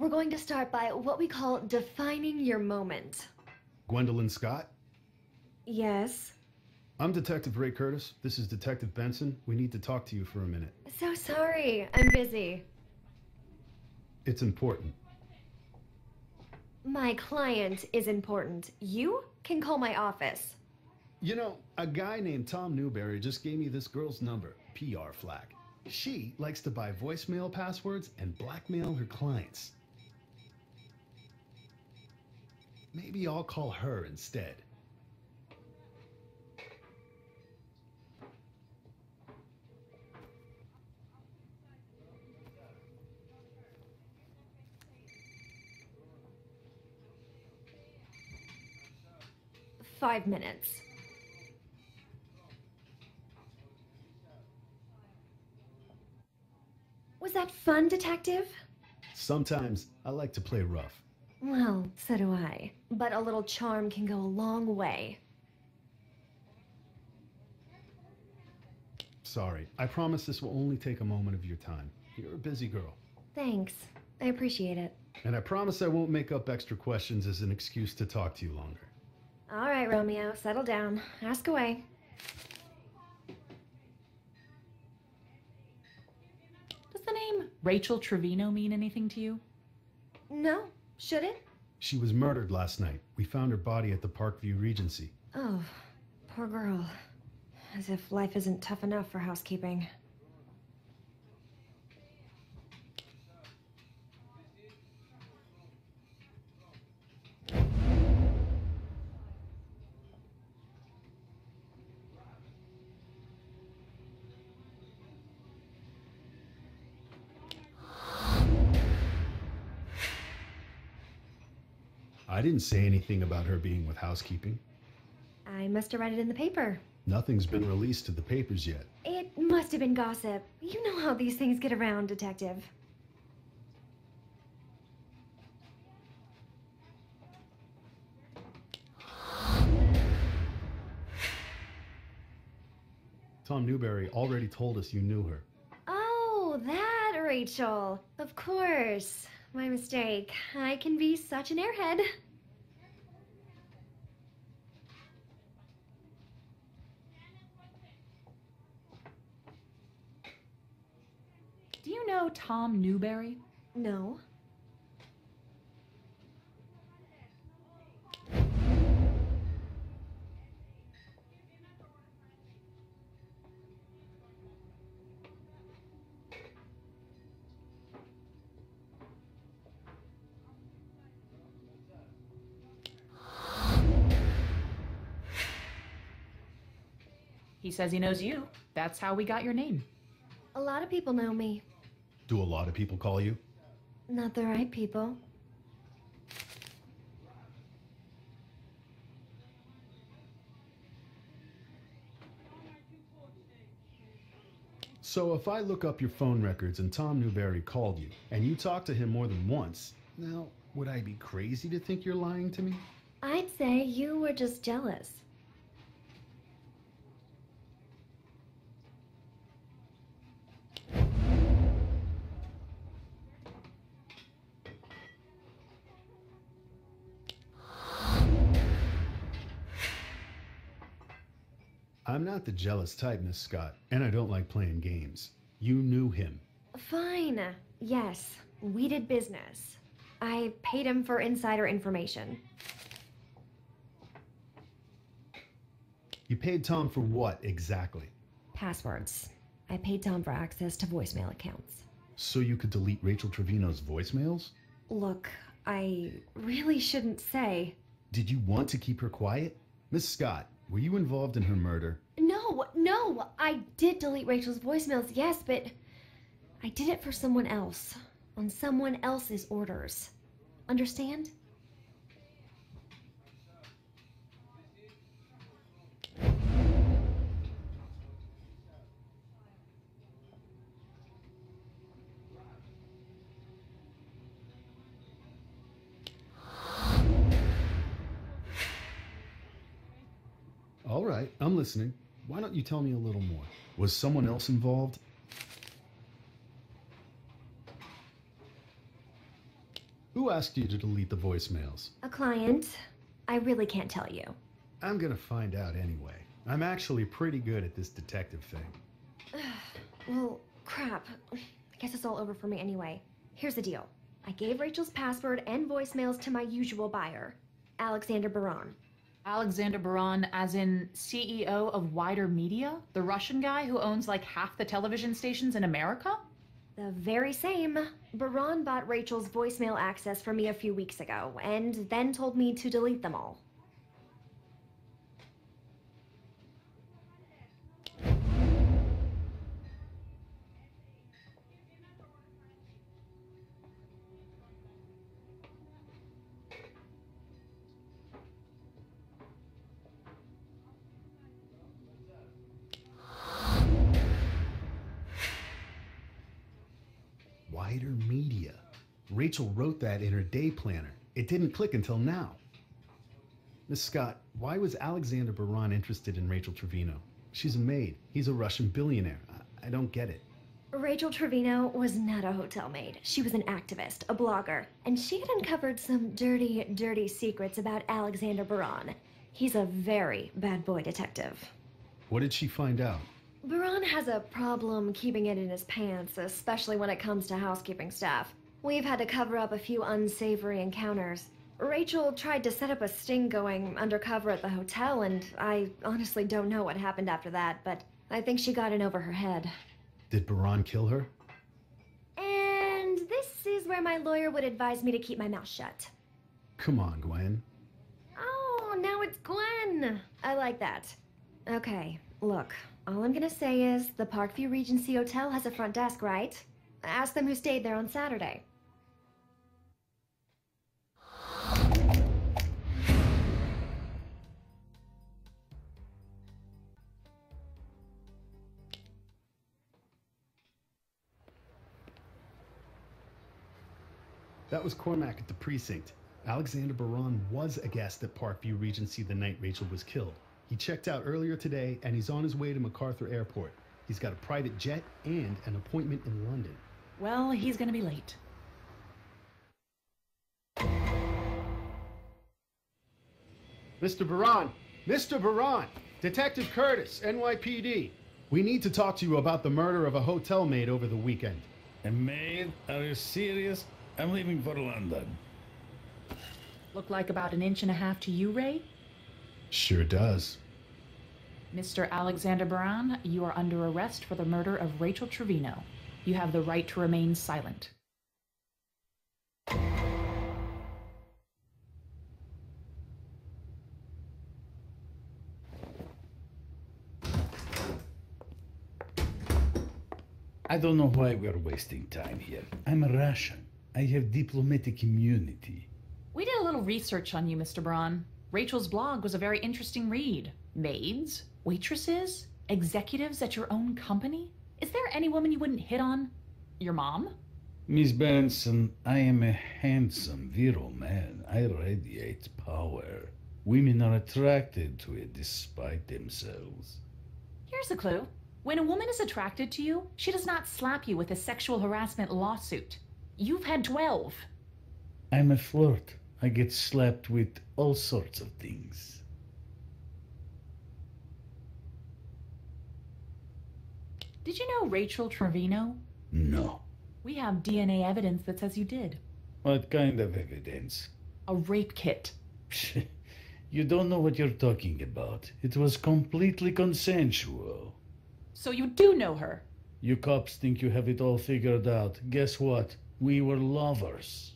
we're going to start by what we call defining your moment. Gwendolyn Scott? Yes. I'm Detective Ray Curtis. This is Detective Benson. We need to talk to you for a minute. So sorry, I'm busy. It's important. My client is important. You can call my office. You know, a guy named Tom Newberry just gave me this girl's number, PR flag. She likes to buy voicemail passwords and blackmail her clients. Maybe I'll call her instead. "5 minutes. Was that fun, Detective? Sometimes I like to play rough. Well, so do I. But a little charm can go a long way. Sorry, I promise this will only take a moment of your time. You're a busy girl. Thanks. I appreciate it. And I promise I won't make up extra questions as an excuse to talk to you longer. All right, Romeo, settle down. Ask away. Does the name Rachel Trevino mean anything to you? No, should it? She was murdered last night. We found her body at the Parkview Regency. Oh, poor girl. As if life isn't tough enough for housekeeping. I didn't say anything about her being with housekeeping. I must have read it in the paper. Nothing's been released to the papers yet. It must have been gossip. You know how these things get around, Detective. Tom Newberry already told us you knew her. Oh, that Rachel. Of course. My mistake. I can be such an airhead. Do you know Tom Newberry? No. He says he knows you. That's how we got your name. A lot of people know me. Do a lot of people call you? Not the right people. So if I look up your phone records and Tom Newberry called you, and you talked to him more than once, now, would I be crazy to think you're lying to me? I'd say you were just jealous. I'm not the jealous type, Miss Scott, and I don't like playing games. You knew him. Fine. Yes, we did business. I paid him for insider information. You paid Tom for what, exactly? Passwords. I paid Tom for access to voicemail accounts. So you could delete Rachel Trevino's voicemails? Look, I really shouldn't say. Did you want to keep her quiet? Miss Scott, were you involved in her murder? No, I did delete Rachel's voicemails, yes, but I did it for someone else, on someone else's orders. Understand? All right, I'm listening. Why don't you tell me a little more? Was someone else involved? Who asked you to delete the voicemails? A client. I really can't tell you. I'm gonna find out anyway. I'm actually pretty good at this detective thing. Well, crap. I guess it's all over for me anyway. Here's the deal. I gave Rachel's password and voicemails to my usual buyer, Alexander Baran. Alexander Baran, as in CEO of Wider Media? The Russian guy who owns like half the television stations in America? The very same. Baran bought Rachel's voicemail access from me a few weeks ago, and then told me to delete them all. Wider Media. Rachel wrote that in her day planner. It didn't click until now. Miss Scott, why was Alexander Baran interested in Rachel Trevino? She's a maid. He's a Russian billionaire. I don't get it. Rachel Trevino was not a hotel maid. She was an activist, a blogger, and she had uncovered some dirty, dirty secrets about Alexander Baran. He's a very bad boy detective. What did she find out? Baran has a problem keeping it in his pants, especially when it comes to housekeeping staff. We've had to cover up a few unsavory encounters. Rachel tried to set up a sting going undercover at the hotel, and I honestly don't know what happened after that, but I think she got in over her head. Did Baran kill her? And this is where my lawyer would advise me to keep my mouth shut. Come on, Gwen. Oh, now it's Gwen. I like that. Okay, look, all I'm gonna say is the Parkview Regency Hotel has a front desk, right? Ask them who stayed there on Saturday. That was Cormac at the precinct. Alexander Baran was a guest at Parkview Regency the night Rachel was killed. He checked out earlier today, and he's on his way to MacArthur Airport. He's got a private jet and an appointment in London. Well, he's gonna be late. Mr. Baran! Mr. Baran! Detective Curtis, NYPD. We need to talk to you about the murder of a hotel maid over the weekend. A maid? Are you serious? I'm leaving for London. Look like about 1.5 inches to you, Ray? Sure does. Mr. Alexander Baran, you are under arrest for the murder of Rachel Trevino. You have the right to remain silent. I don't know why we're wasting time here. I'm a Russian. I have diplomatic immunity. We did a little research on you, Mr. Braun. Rachel's blog was a very interesting read. Maids, waitresses, executives at your own company? Is there any woman you wouldn't hit on? Your mom? Miss Benson, I am a handsome, virile man. I radiate power. Women are attracted to it despite themselves. Here's a clue. When a woman is attracted to you, she does not slap you with a sexual harassment lawsuit. You've had 12. I'm a flirt. I get slapped with all sorts of things. Did you know Rachel Trevino? No. We have DNA evidence that says you did. What kind of evidence? A rape kit. You don't know what you're talking about. It was completely consensual. So you do know her? You cops think you have it all figured out. Guess what? We were lovers.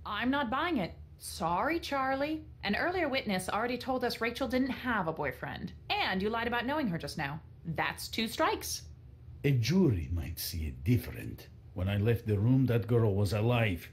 I'm not buying it. Sorry, Charlie. An earlier witness already told us Rachel didn't have a boyfriend. And you lied about knowing her just now. That's 2 strikes. A jury might see it different. When I left the room, that girl was alive.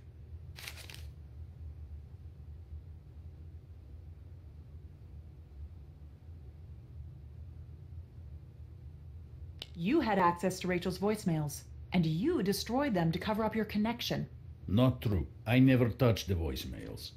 You had access to Rachel's voicemails, and you destroyed them to cover up your connection. Not true. I never touched the voicemails.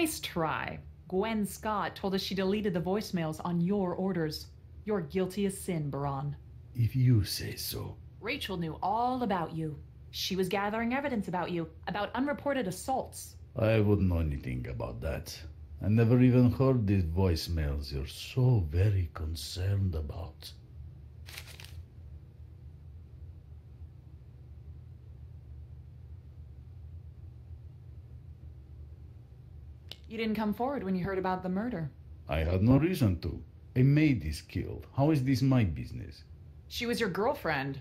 Nice try. Gwen Scott told us she deleted the voicemails on your orders. You're guilty as sin, Baron. If you say so. Rachel knew all about you. She was gathering evidence about you, about unreported assaults. I wouldn't know anything about that. I never even heard these voicemails you're so very concerned about. You didn't come forward when you heard about the murder. I had no reason to. A maid is killed. How is this my business? She was your girlfriend.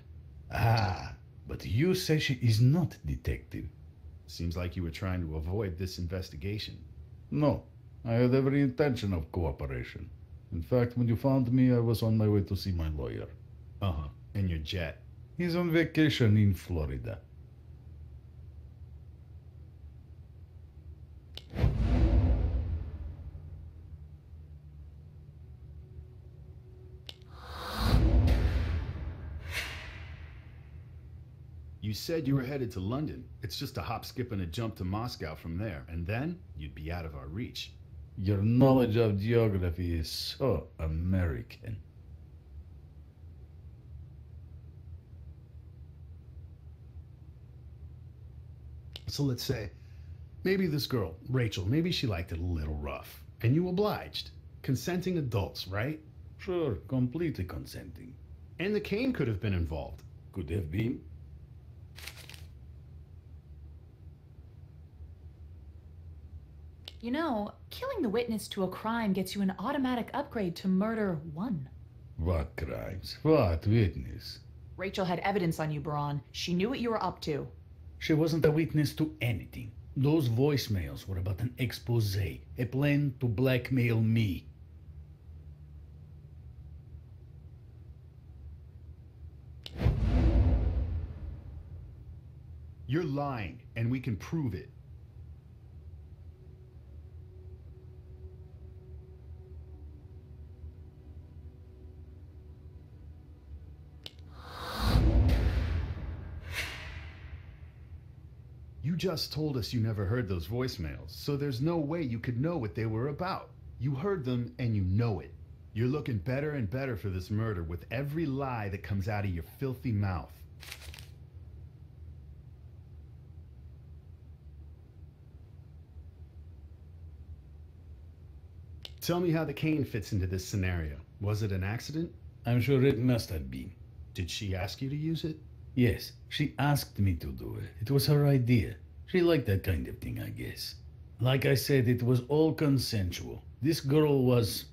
Ah, but you say she is not detective. Seems like you were trying to avoid this investigation. No, I had every intention of cooperation. In fact, when you found me, I was on my way to see my lawyer. Uh-huh. And your jet. He's on vacation in Florida. You said you were headed to London. It's just a hop, skip, and a jump to Moscow from there, and then you'd be out of our reach. Your knowledge of geography is so American. So let's say, maybe this girl, Rachel, maybe she liked it a little rough, and you obliged. Consenting adults, right? Sure, completely consenting. And the cane could have been involved. Could have been. You know, killing the witness to a crime gets you an automatic upgrade to murder 1. What crimes? What witness? Rachel had evidence on you, Baron. She knew what you were up to. She wasn't a witness to anything. Those voicemails were about an expose, a plan to blackmail me. You're lying, and we can prove it. You just told us you never heard those voicemails, so there's no way you could know what they were about. You heard them, and you know it. You're looking better and better for this murder with every lie that comes out of your filthy mouth. Tell me how the cane fits into this scenario. Was it an accident? I'm sure it must have been. Did she ask you to use it? Yes, she asked me to do it. It was her idea. She liked that kind of thing, I guess. Like I said, it was all consensual. This girl was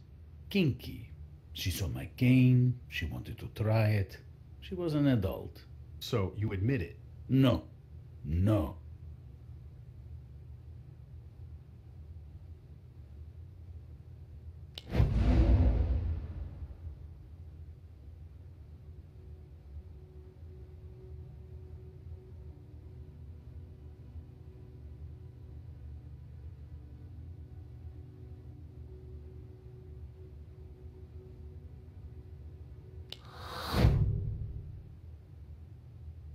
kinky. She saw my cane. She wanted to try it. She was an adult. So you admit it? No. No.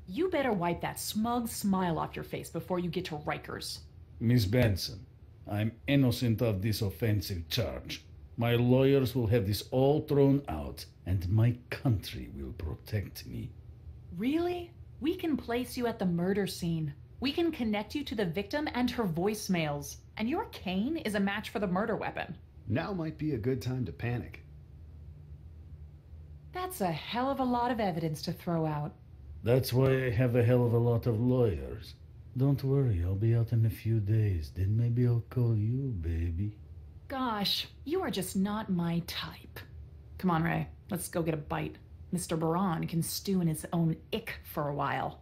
You better wipe that smug smile off your face before you get to Rikers. Miss Benson, I'm innocent of this offensive charge. My lawyers will have this all thrown out, and my country will protect me. Really? We can place you at the murder scene. We can connect you to the victim and her voicemails. And your cane is a match for the murder weapon. Now might be a good time to panic. That's a hell of a lot of evidence to throw out. That's why I have a hell of a lot of lawyers. Don't worry, I'll be out in a few days. Then maybe I'll call you, baby. Gosh, you are just not my type. Come on, Ray. Let's go get a bite. Mr. Baron can stew in his own ick for a while.